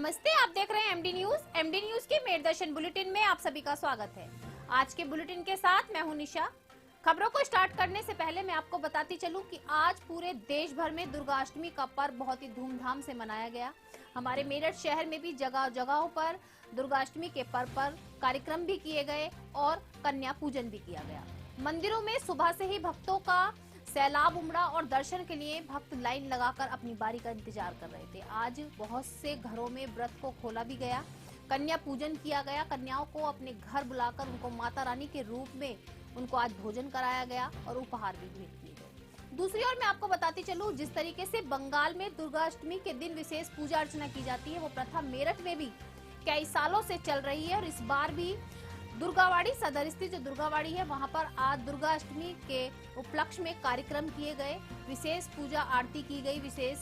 नमस्ते, आप देख रहे हैं एमडी न्यूज। एमडी न्यूज के मेड दर्शन बुलेटिन में आप सभी का स्वागत है। आज के बुलेटिन के साथ मैं हूं निशा। खबरों को स्टार्ट करने से पहले मैं आपको बताती चलूं कि आज पूरे देश भर में दुर्गाष्टमी का पर्व बहुत ही धूमधाम से मनाया गया। हमारे मेरठ शहर में भी जगह जगहों पर दुर्गाष्टमी के पर्व पर कार्यक्रम भी किए गए और कन्या पूजन भी किया गया। मंदिरों में सुबह से ही भक्तों का सैलाब उमड़ा और दर्शन के लिए भक्त लाइन लगाकर अपनी बारी का इंतजार कर रहे थे। आज बहुत से घरों में व्रत को खोला भी गया, कन्या पूजन किया गया। कन्याओं को अपने घर बुलाकर उनको माता रानी के रूप में उनको आज भोजन कराया गया और उपहार भी भेंट किए गए। दूसरी ओर मैं आपको बताती चलूं, जिस तरीके से बंगाल में दुर्गाष्टमी के दिन विशेष पूजा अर्चना की जाती है, वो प्रथा मेरठ में भी कई सालों से चल रही है। और इस बार भी दुर्गावाड़ी सदर स्थित जो दुर्गावाड़ी है, वहां पर आज दुर्गाष्टमी के उपलक्ष्य में कार्यक्रम किए गए, विशेष पूजा आरती की गई, विशेष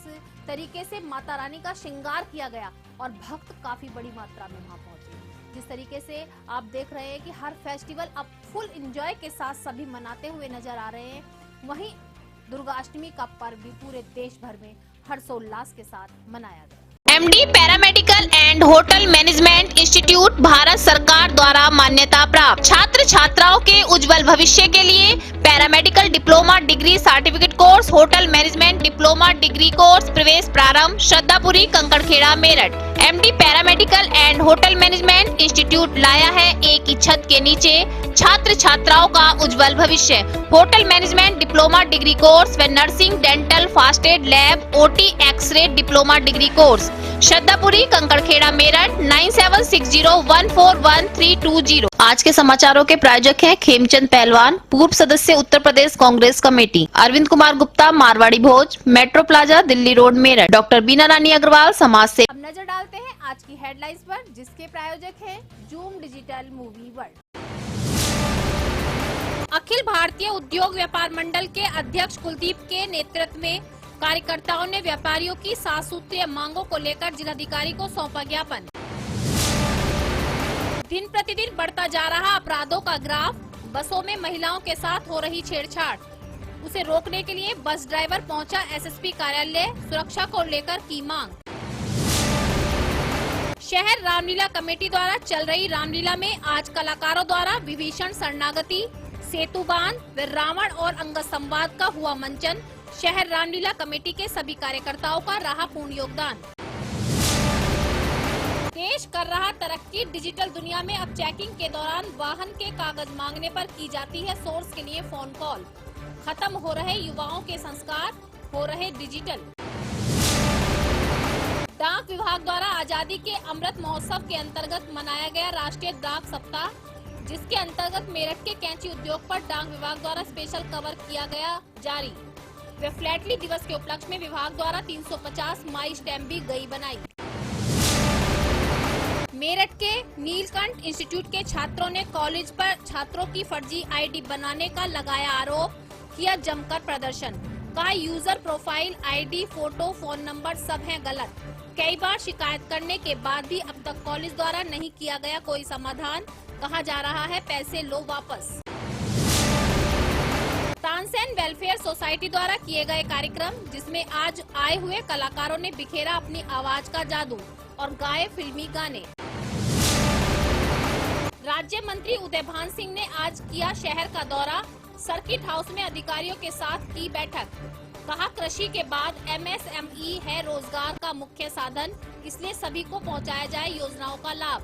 तरीके से माता रानी का श्रृंगार किया गया और भक्त काफी बड़ी मात्रा में वहां पहुंचे। जिस तरीके से आप देख रहे हैं कि हर फेस्टिवल अब फुल एंजॉय के साथ सभी मनाते हुए नजर आ रहे हैं, वहीं दुर्गाष्टमी का पर्व भी पूरे देश भर में हर्षोल्लास के साथ मनाया गया। MD paramedical and hotel management institute Bharat सरकार द्वारा मान्यता प्राप्त। छात्र छात्राओं के उज्जवल भविष्य के लिए paramedical diploma degree certificate course, hotel management diploma degree course प्रवेश प्रारंभ। Shraddhapuri, Kankarkhera, Meerut. MD paramedical and hotel management institute लाया है एक ही छत के नीचे छात्र छात्राओं का उज्जवल भविष्य। Hotel management diploma degree course व nursing, dental, first aid, lab, OT, X ray diploma degree course. Shraddhapuri, Kankarkhera, Meerut. 9760141320। आज के समाचारों के प्रायोजक हैं खेमचंद पहलवान, पूर्व सदस्य Uttar Pradesh Congress committee. Arvind Kumar Gupta, Marwari Bhoj, metro plaza, Delhi road, Meerut. Doctor Beena Rani Agarwal, समाज से। अब नजर डालते हैं आज की हेडलाइंस पर, जिसके प्रायोजक हैं zoom digital movie world. Akhil Bharatiya उद्योग व्यापार मंडल के अध्यक्ष कुलदीप के नेतृत्व में कार्यकर्ताओं ने व्यापारियों की 7 सूत्रीय मांगों को लेकर जिलाधिकारी को सौंपा ज्ञापन। दिन प्रतिदिन बढ़ता जा रहा अपराधों का ग्राफ, बसों में महिलाओं के साथ हो रही छेड़छाड़, उसे रोकने के लिए बस ड्राइवर पहुंचा एसएसपी कार्यालय, सुरक्षा को लेकर की मांग। शहर रामलीला कमेटी द्वारा चल रही रामलीला में आज कलाकारों द्वारा विभीषण शरणागति, सेतु बांध व रावण और अंगद संवाद का हुआ मंचन। शहर रामलीला कमेटी के सभी कार्यकर्ताओं का रहा पूर्ण योगदान। देश कर रहा तरक्की, डिजिटल दुनिया में अब चेकिंग के दौरान वाहन के कागज मांगने पर की जाती है सोर्स के लिए फोन कॉल। खत्म हो रहे युवाओं के संस्कार, हो रहे डिजिटल। डाक विभाग द्वारा आजादी के अमृत महोत्सव के अंतर्गत मनाया गया राष्ट्रीय डाक सप्ताह, जिसके अंतर्गत मेरठ के कैंची उद्योग पर डाक विभाग द्वारा स्पेशल कवर किया गया जारी। वे फ्लैटली दिवस के उपलक्ष्य में विभाग द्वारा 350 माई स्टैम्प भी गई बनाई। मेरठ के नीलकंठ इंस्टीट्यूट के छात्रों ने कॉलेज पर छात्रों की फर्जी आईडी बनाने का लगाया आरोप, किया जमकर प्रदर्शन। कहा user profile, ID, photo, phone number सब हैं गलत। कई बार शिकायत करने के बाद भी अब तक कॉलेज द्वारा नहीं किया गया कोई समाधान। कहा जा रहा है पैसे लो वापस। तानसेन वेलफेयर सोसाइटी द्वारा किए गए कार्यक्रम, जिसमें आज आए हुए कलाकारों ने बिखेरा अपनी आवाज का जादू और गाए फिल्मी गाने। राज्य मंत्री उदयभान सिंह ने आज किया शहर का दौरा, सर्किट हाउस में अधिकारियों के साथ की बैठक। कहा कृषि के बाद एमएसएमई है रोजगार का मुख्य साधन, इसलिए सभी को पहुंचाया जाए योजनाओं का लाभ।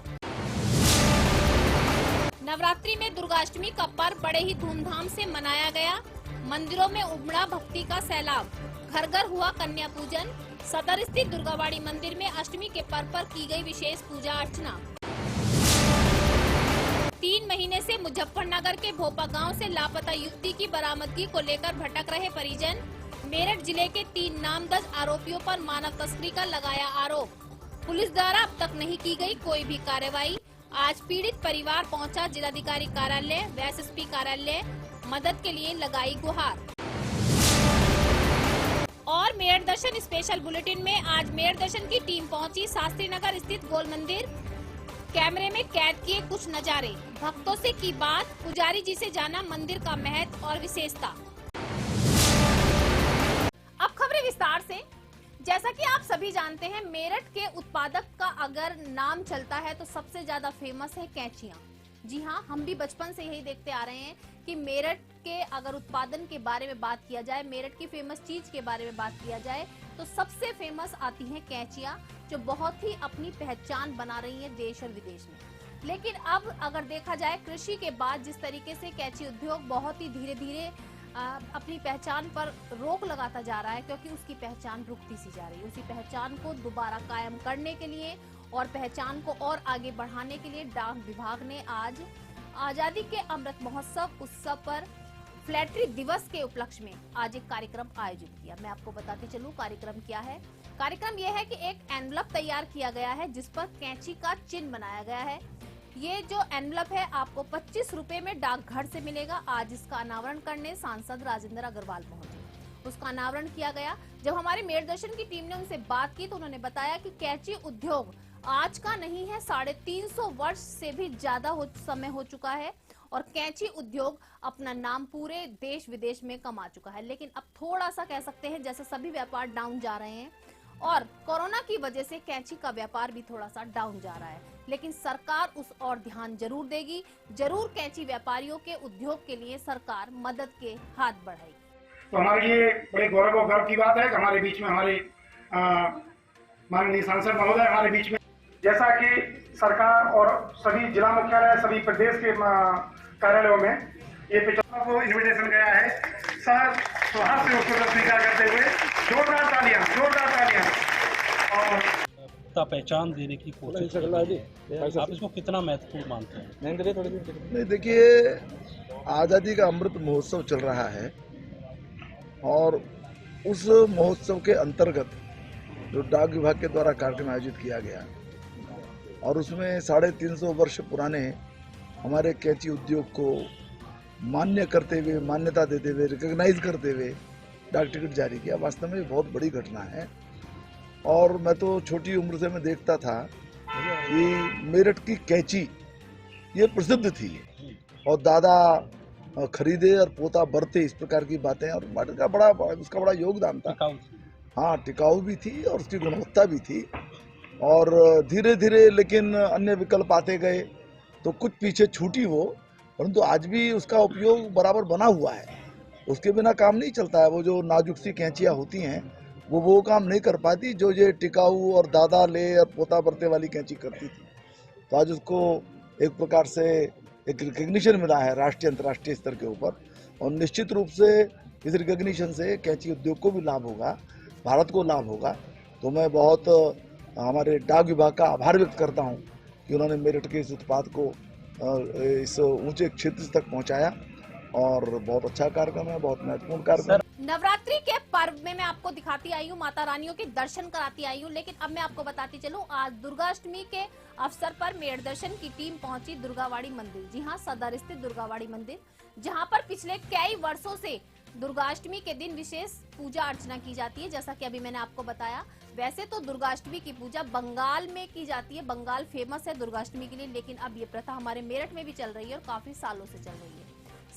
नवरात्रि में दुर्गाष्टमी का पर्व बड़े ही धूमधाम से मनाया गया। मंदिरों में उमड़ा भक्ति का सैलाब, घर घर हुआ कन्या पूजन। सदर स्थित दुर्गावाड़ी मंदिर में अष्टमी के पर्व पर की गई विशेष पूजा अर्चना। 3 महीने से मुजफ्फरनगर के भोपा गांव से लापता युवती की बरामदगी को लेकर भटक रहे परिजन। मेरठ जिले के 3 नामजद आरोपियों पर मानव तस्करी का लगाया आरोप। पुलिस द्वारा अब तक नहीं की गई कोई भी कार्रवाई। आज पीड़ित परिवार पहुंचा जिलाधिकारी कार्यालय व एसएसपी कार्यालय, मदद के लिए लगाई गुहार। और मेरठ दर्शन स्पेशल बुलेटिन में आज मेरठ दर्शन की टीम पहुंची शास्त्री नगर स्थित गोल मंदिर। कैमरे में कैद किए कुछ नजारे, भक्तों से की बात, पुजारी जी से जाना मंदिर का महत्व और विशेषता। अब खबरें विस्तार से। जैसा कि आप सभी जानते हैं, मेरठ के उत्पादक का अगर नाम चलता है तो सबसे ज्यादा फेमस है कैंचियां। जी हाँ, हम भी बचपन से यही देखते आ रहे हैं कि मेरठ के अगर उत्पादन के बारे में बात किया जाए, मेरठ की फेमस चीज के बारे में बात किया जाए तो सबसे फेमस आती हैं कैंचियां, जो बहुत ही अपनी पहचान बना रही है देश और विदेश में। लेकिन अब अगर देखा जाए, कृषि के बाद जिस तरीके से कैंची उद्योग बहुत ही धीरे धीरे अपनी पहचान पर रोक लगाता जा रहा है, क्योंकि उसकी पहचान रुकती सी जा रही है। उसी पहचान को दोबारा कायम करने के लिए और पहचान को और आगे बढ़ाने के लिए डाक विभाग ने आज आजादी के अमृत महोत्सव उत्सव पर फ्लैटरी दिवस के उपलक्ष्य में आज एक कार्यक्रम आयोजित किया। मैं आपको बताते चलूं कार्यक्रम क्या है। कार्यक्रम यह है कि एक एनवलप तैयार किया गया है जिस पर कैंची का चिन्ह बनाया गया है। ये जो एनवलप है आपको 25 रुपए में डाकघर से मिलेगा। आज इसका अनावरण करने सांसद राजेंद्र अग्रवाल पहुंचे, उसका अनावरण किया गया। जब हमारे मेरदर्शन की टीम ने उनसे बात की तो उन्होंने बताया कि कैंची उद्योग आज का नहीं है, 350 वर्ष से भी ज्यादा समय हो चुका है और कैंची उद्योग अपना नाम पूरे देश विदेश में कमा चुका है। लेकिन अब थोड़ा सा कह सकते हैं जैसे सभी व्यापार डाउन जा रहे हैं और कोरोना की वजह से कैंची का व्यापार भी थोड़ा सा डाउन जा रहा है, लेकिन सरकार उस और ध्यान जरूर देगी। जरूर कैंची व्यापारियों के उद्योग के लिए सरकार मदद के हाथ बढ़ाएगी। तो हमारे लिए बड़े गौरव और गर्व की बात है कि हमारे बीच में हमारे माननीय सांसद महोदय हमारे बीच में, जैसा कि सरकार और सभी जिला मुख्यालय, सभी प्रदेश के कार्यालयों में ये 75 को इन्विटेशन गया है। सर सुहास से उसको स्वीकार करते हुए जोरदार तालियां और पहचान देने की कोशिश कर रहे हैं। आप इसको कितना महत्वपूर्ण मानते हैं? नहीं, देखिए, आज़ादी का अमृत महोत्सव चल रहा है और उस महोत्सव के अंतर्गत जो डाक विभाग के द्वारा कार्यक्रम आयोजित किया गया और उसमें 350 वर्ष पुराने हमारे कैंची उद्योग को मान्य करते हुए, मान्यता देते हुए, रिकॉग्नाइज करते हुए डाक टिकट जारी किया। वास्तव में बहुत बड़ी घटना है और मैं तो छोटी उम्र से मैं देखता था कि मेरठ की कैंची ये प्रसिद्ध थी और दादा खरीदे और पोता बरते, इस प्रकार की बातें, और उसका बड़ा योगदान था। हाँ, टिकाऊ भी थी और उसकी गुणवत्ता भी थी और धीरे धीरे लेकिन अन्य विकल्प आते गए तो कुछ पीछे छूटी वो, परंतु आज भी उसका उपयोग बराबर बना हुआ है। उसके बिना काम नहीं चलता है। वो जो नाजुक सी कैंचियाँ होती हैं वो काम नहीं कर पाती जो ये टिकाऊ और दादा ले और पोता बरते वाली कैंची करती थी। तो आज उसको एक प्रकार से एक रिकग्निशन मिला है राष्ट्रीय अंतर्राष्ट्रीय स्तर के ऊपर और निश्चित रूप से इस रिकग्निशन से कैंची उद्योग को भी लाभ होगा, भारत को लाभ होगा। तो मैं बहुत हमारे डाक विभाग का आभार व्यक्त करता हूँ कि उन्होंने मेरठ के इस उत्पाद को इस ऊंचे क्षेत्र तक पहुँचाया और बहुत अच्छा कार्यक्रम है, बहुत महत्वपूर्ण कार्यक्रम। नवरात्रि के पर्व में मैं आपको दिखाती आई हूँ, माता रानियों के दर्शन कराती आई हूँ, लेकिन अब मैं आपको बताती चलूँ, आज दुर्गाष्टमी के अवसर पर मेरदर्शन की टीम पहुंची दुर्गावाड़ी मंदिर। जी हाँ, सदर स्थित दुर्गावाड़ी मंदिर, जहां पर पिछले कई वर्षों से दुर्गाष्टमी के दिन विशेष पूजा अर्चना की जाती है। जैसा कि अभी मैंने आपको बताया, वैसे तो दुर्गाष्टमी की पूजा बंगाल में की जाती है, बंगाल फेमस है दुर्गाष्टमी के लिए, लेकिन अब ये प्रथा हमारे मेरठ में भी चल रही है और काफी सालों से चल रही है।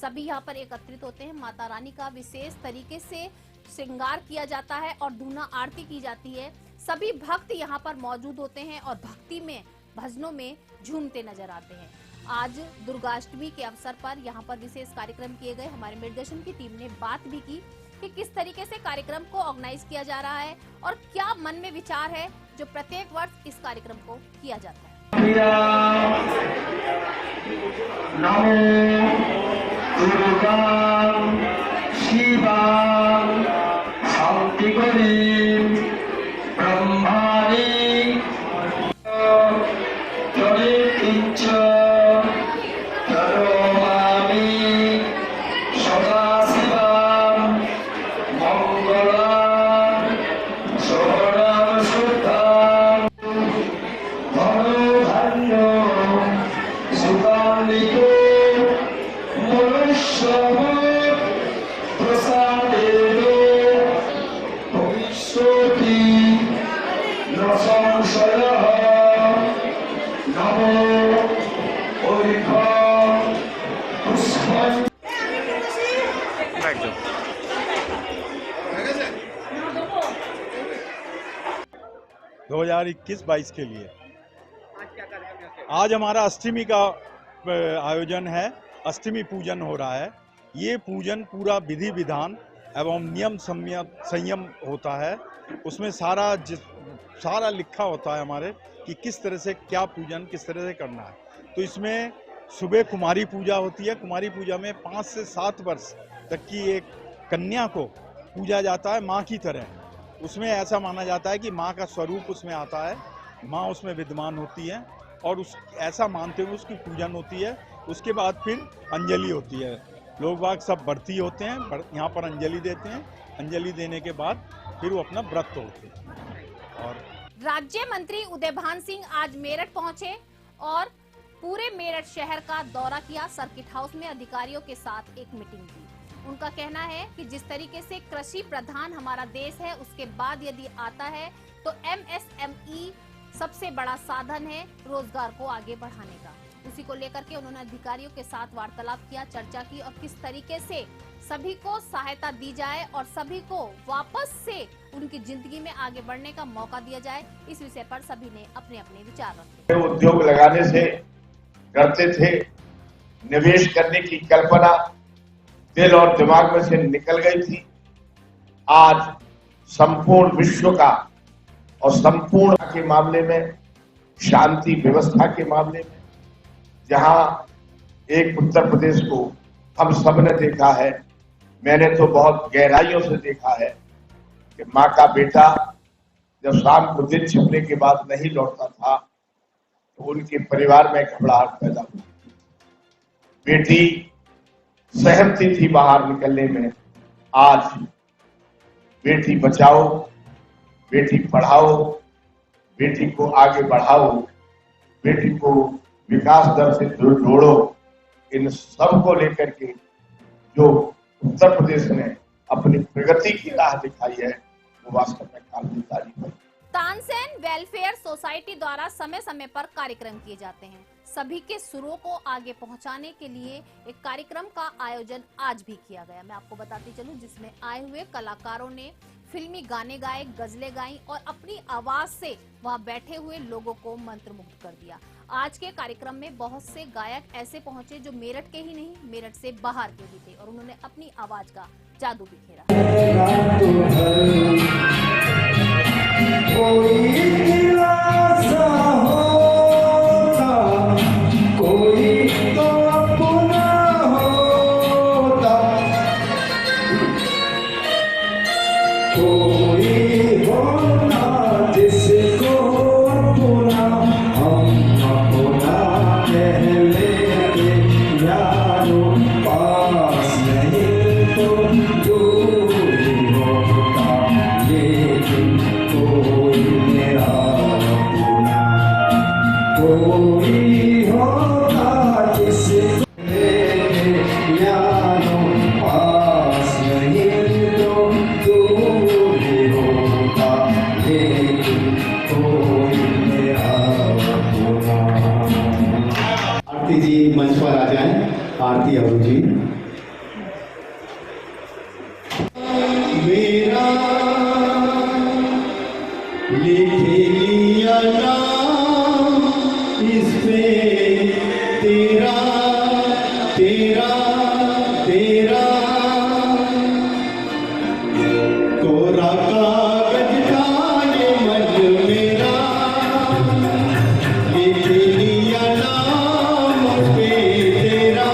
सभी यहाँ पर एकत्रित होते हैं, माता रानी का विशेष तरीके से श्रृंगार किया जाता है और धूना आरती की जाती है। सभी भक्त यहाँ पर मौजूद होते हैं और भक्ति में, भजनों में झूमते नजर आते हैं। आज दुर्गाष्टमी के अवसर पर यहाँ पर विशेष कार्यक्रम किए गए। हमारे मेरदर्शन की टीम ने बात भी की कि किस तरीके से कार्यक्रम को ऑर्गेनाइज किया जा रहा है और क्या मन में विचार है जो प्रत्येक वर्ष इस कार्यक्रम को किया जाता है। दुर्गा शिवा शांति करी ब्रह्माणी जनिकिंच करोमामि सदाशिवा मंगला शरणं शुद्धं धनुधन्यो सुकालिको मनुष्य प्रसादेन भविष्य 2021-22 के लिए। आज हमारा अष्टमी का आयोजन है, अष्टमी पूजन हो रहा है। ये पूजन पूरा विधि विधान एवं नियम संयम होता है। उसमें सारा लिखा होता है हमारे कि किस तरह से क्या पूजन किस तरह से करना है। तो इसमें सुबह कुमारी पूजा होती है। कुमारी पूजा में 5 से 7 वर्ष तक की एक कन्या को पूजा जाता है माँ की तरह। उसमें ऐसा माना जाता है कि माँ का स्वरूप उसमें आता है, माँ उसमें विद्यमान होती है और ऐसा मानते हुए उसकी पूजन होती है। उसके बाद फिर अंजलि होती है। लोग बाग सब व्रती होते हैं, यहाँ पर अंजलि देते हैं। अंजलि देने के बाद फिर वो अपना व्रत तोड़ते हैं। और राज्य मंत्री उदयभान सिंह आज मेरठ पहुंचे और पूरे मेरठ शहर का दौरा किया। सर्किट हाउस में अधिकारियों के साथ एक मीटिंग की। उनका कहना है कि जिस तरीके से कृषि प्रधान हमारा देश है, उसके बाद यदि आता है तो MSME सबसे बड़ा साधन है रोजगार को आगे बढ़ाने का। उसी को लेकर के उन्होंने अधिकारियों के साथ वार्तालाप किया, चर्चा की और किस तरीके से सभी को सहायता दी जाए और सभी को वापस से उनकी जिंदगी में आगे बढ़ने का मौका दिया जाए। इस विषय पर सभी ने अपने अपने विचार रखे। उद्योग लगाने से करते थे, निवेश करने की कल्पना दिल और दिमाग में से निकल गई थी। आज संपूर्ण विश्व का और संपूर्ण के मामले में, शांति व्यवस्था के मामले में, जहां एक उत्तर प्रदेश को हम सब ने देखा है, मैंने तो बहुत गहराइयों से देखा है कि माँ का बेटा जब शाम को दिन छिपने के बाद नहीं लौटता था तो उनके परिवार में घबराहट पैदा हुई। बेटी सहमति थी बाहर निकलने में। आज बेटी बचाओ, बेटी पढ़ाओ, बेटी को आगे बढ़ाओ, बेटी को विकास दर से जोड़ो। इन सब को लेकर के जो उत्तर प्रदेश ने अपनी प्रगति की राह दिखाई है वो वास्तव में काफी तारीफ है। तानसेन वेलफेयर सोसाइटी द्वारा समय समय पर कार्यक्रम किए जाते हैं। सभी के सुरों को आगे पहुंचाने के लिए एक कार्यक्रम का आयोजन आज भी किया गया। मैं आपको बताती चलूं, जिसमें आए हुए कलाकारों ने फिल्मी गाने गाए, गजलें गाई और अपनी आवाज से वहां बैठे हुए लोगों को मंत्रमुग्ध कर दिया। आज के कार्यक्रम में बहुत से गायक ऐसे पहुंचे जो मेरठ के ही नहीं, मेरठ से बाहर के भी थे और उन्होंने अपनी आवाज का जादू बिखेरा। आरती जी मंच पर आ जाएं। आरती अबू जी। मेरा लिख लिया नाम इस पे तेरा तेरा तेरा, कोरा कागज का ये मन मेरा, लिख लिया नाम पे तेरा।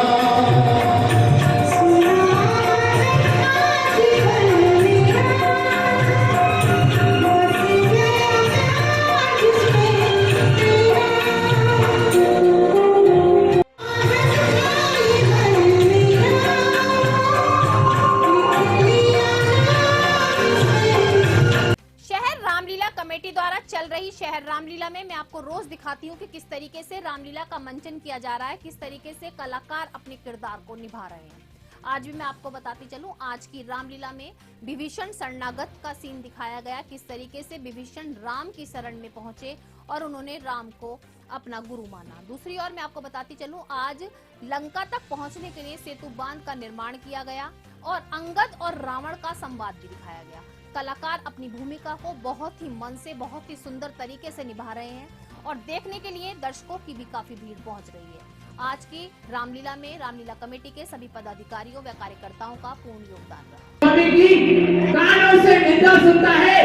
कमेटी द्वारा चल रही शहर रामलीला में मैं आपको रोज दिखाती हूँ कि किस तरीके से रामलीला का मंचन किया जा रहा है, किस तरीके से कलाकार अपने किरदार को निभा रहे हैं। आज भी मैं आपको बताती चलूं, आज की रामलीला में विभीषण शरणागत का सीन दिखाया गया, किस तरीके से विभीषण राम की शरण में पहुंचे और उन्होंने राम को अपना गुरु माना। दूसरी ओर मैं आपको बताती चलूं, आज लंका तक पहुंचने के लिए सेतु बांध का निर्माण किया गया और अंगद और रावण का संवाद भी दिखाया गया। कलाकार अपनी भूमिका को बहुत ही मन से, बहुत ही सुंदर तरीके से निभा रहे हैं और देखने के लिए दर्शकों की भी काफी भीड़ पहुंच रही है। आज की रामलीला में रामलीला कमेटी के सभी पदाधिकारियों व कार्यकर्ताओं का पूर्ण योगदान रहा। स्वामी की कानों से निंदा सुनता है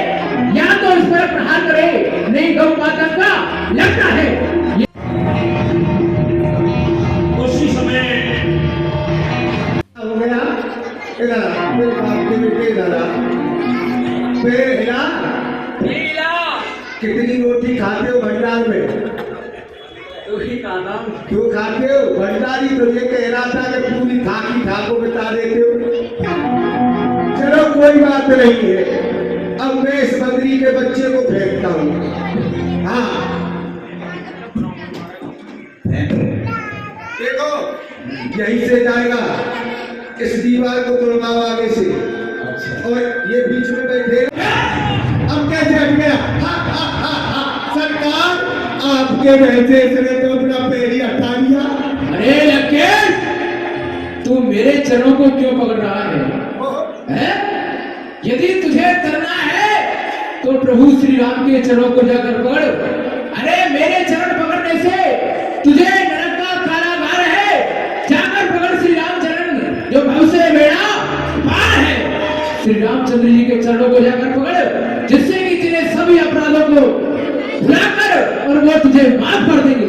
या तो इस पर प्रहार करे, नहीं गौ माता का लगता है। उसी समय हो गया मेरे बाप के बेटे कितनी रोटी खाते हो भंडार में? क्यों खाते हो? भंडारी तो ये कह रहा था कि पूरी खाकी ठाको बता देते हो। चलो कोई बात नहीं है, अब मैं इस बकरी के बच्चे को फेंकता हूँ। हाँ देखो, यहीं से जाएगा, इस दीवार को तोड़वाओ आगे से, और ये बीच में बैठे। अब कैसे हट गया? सरकार आपके वैसे इसने तो अपना पैर ही हटा लिया। अरे लकेश, तू मेरे चरणों को क्यों पकड़ रहा है? यदि तुझे करना है तो प्रभु श्री राम के चरणों को जाकर पकड़। अरे मेरे चरण पकड़ने से तुझे नरक का कारागार है, जाकर पकड़ श्री राम चरण, जो भव से बेड़ा पार है। श्री रामचंद्र जी के चरणों को जाकर पकड़, जिससे कि तेरे सभी अपराधों को भुलाकर और वो तुझे माफ कर देंगे।